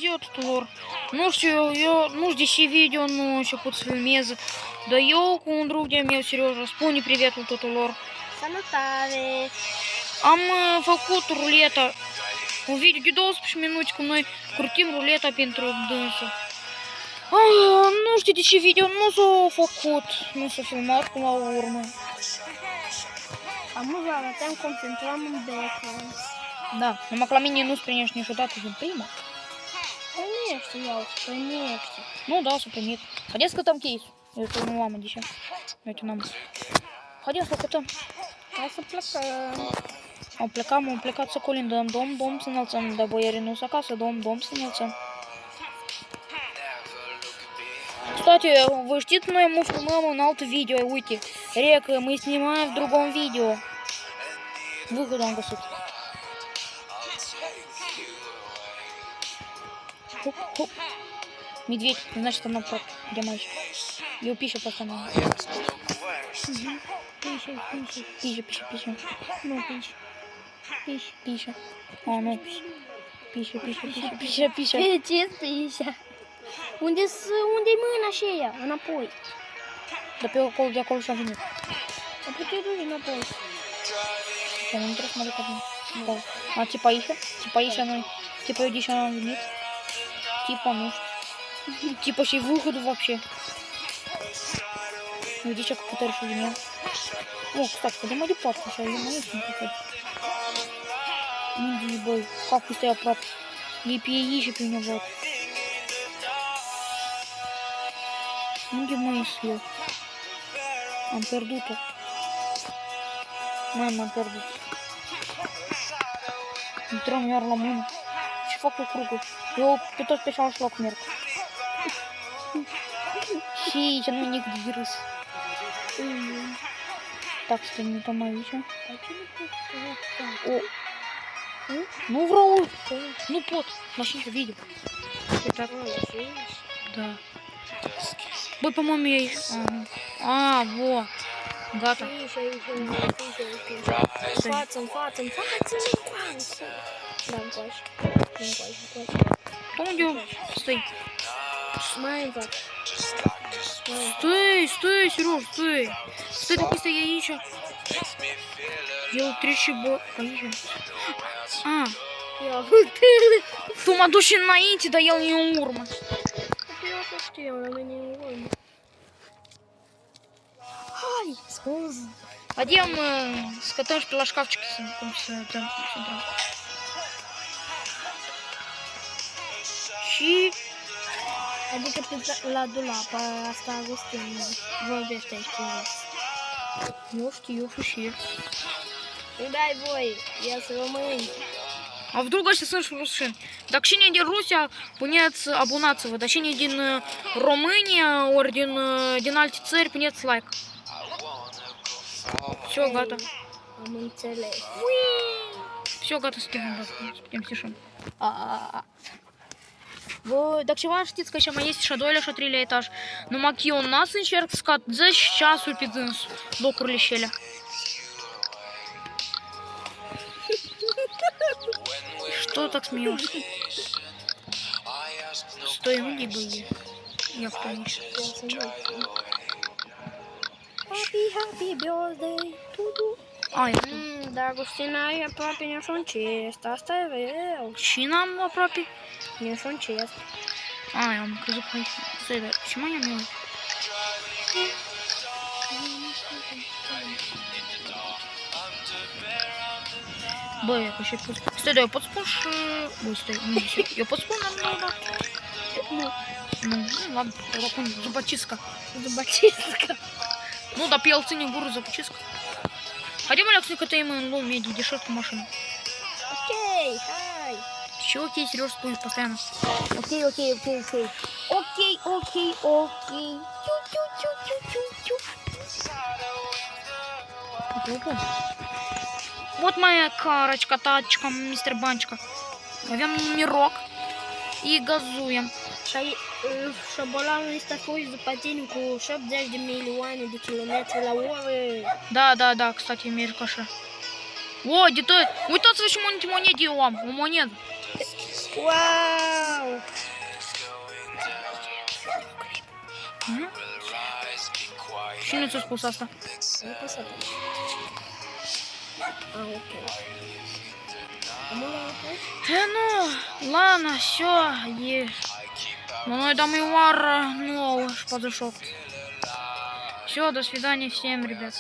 Идет тур. Nu știu, eu nu deși video nu început să filmez, dar eu cu un друг de-a meu, Serioja, spune prietul tuturor. Salutare! Am făcut ruleta, un video de 12 minute cum noi curtim ruleta pentru dânsul. Nu știu de ce video nu s-a făcut, nu s-a filmat până la urmă. Amuzant, te-am concentrat în background. Da, numai că la mine nu-ți primești niciodată din prima. Primești, iau, primești. Nu, da, s-a primit. Haideți să cătăm case-ul. Eu tot nu am, deși. Uite, n-am. Haideți să cătăm. Hai să plecăm. Am plecat să colindăm. Dom, să înălțăm. Dar boierii nu-s acasă. Dom, să înălțăm. Кстати, вы știți, noi мы filmăm un alt video, uite. Рек, мы снимаем в другом видео. Выход am găsit. Хоп. Медведь, значит, она прав. Где мальчик? Его пища постоянно. Пища. Nu, pișa. А, ну. Пища. Ce pișa? Unde-i mâna și ea? Înapoi. Dar pe acolo, de acolo și-a venit. Dar pe te duci înapoi. Nu trebuie să mă duc acum. А типа Иша, ну, типа иди еще нам винит. Типа, ну, типа ще выходу вообще. Ну, иди еще какой-то решил винит. О, кстати, пойдем алипат, сейчас я моюсь не какой. Иди, бой, как пусть я прав. Липи Иша принявает. Иди мои съел. Am pierdut-o. M-am pierdut. Intrăm iar la mână. Ce fac cu crugul? Eu pe tot pe același loc merg. Și aici nu e nic de râs. Так, să ne uităm aici. O. Nu vreau. Nu pot. La 5 video. Da. Băi, по-моему, я их... А, во. Gata. Față, în față. Da, încoace. Unde eu? Stai. Mai în față. Stai, Серёж, stai. Stai, dacă stai aici. Eu trec și bă... Aici. Tu mă duci înainte, dar el e în urmă. Eu așa știu, la mine e în urmă. Hai, scuze. Пойдем скатаешь по шкафчике Și... Adică la dulap, asta Agustin vorbește aici cu noi. Eu știu și. Îmi dai voi, ia să români. А вдруг ăștia sunt și rușeni? Dacă cine e din Rusia, puneți abonați-vă, dar cine e din România ori din alte țări, puneți like. Все, gata. Am înțeles. Все, gata, putem să ieșim. Вы, dacă ceva știți că și mai este și a doilea și a treilea etaj. Numai că eu n-ați încerc să scad 10 ceasuri pe dâns locurile și alea. Что так смеешься? Стой, ну не бои. Я в помощь. Happy birthday to you. Ai, Dar Agustina e aproape neșoncest, asta e rău. și n-am aproape. Neșoncest. Ai, am crezut că aici. Stai, dar ce mai am eu? Băi, că și pot... Stai, dar eu pot spun și... Băi, stai, nu zice. Eu pot spun, dar nu, da. Nu, ладно, я помню, зубочистка. Зубочистка. Ну, да, пел ціні гуру зубочистка. Пойдем, Алекс, катаем на лом меди, дешевку машину. Окей, хай. Все окей, Сереж, споришь постоянно. Окей. Чу-чу-чу-чу-чу. Вот моя карочка, тачка, мистер Банчика. Ловим мирок и газуем. Șobolanul ăsta fugi după tine cu 70 de milioane de kilometri la oră. Да, кстати, мерка așa. О, uitați-vă și monede eu am, o monedă. Wow! Cine ți-a spus asta? Nu pot să fac. Ah, ok. Am luat ok? Ну, ладно, все, ну, там и вара, ну, подошел. Все, до свидания всем, ребят.